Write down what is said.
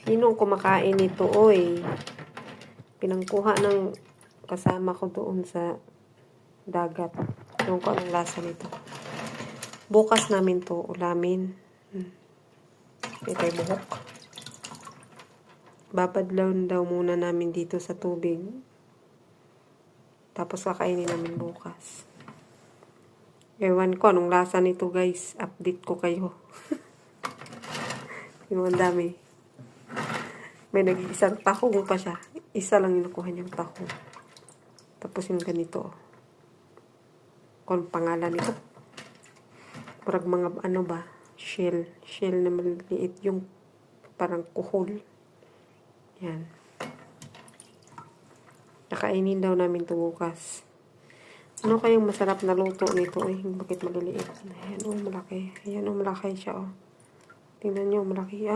Sinong kumakain nito, oy? Pinangkuha ng kasama ko doon sa dagat. Ewan ko anong lasa nito. Bukas namin to ulamin. Ito ay buhok. Babadlaw daw muna namin dito sa tubig. Tapos kakainin namin bukas. Ewan ko anong lasa nito, guys. Update ko kayo. Yung ang dami. May nag-iisang tahong pa siya. Isa lang yung nakuha niyang tahong. Tapos yung ganito. Kung pangalan nito. Parang mga ano ba? Shell. Shell na maliliit. Yung parang kuhol. Yan. Nakainin daw namin ito bukas. Ano kayong masarap na luto nito? Eh, bakit maliliit? Ayan o, malaki. Ayan o, malaki siya o. Tingnan nyo, malaki.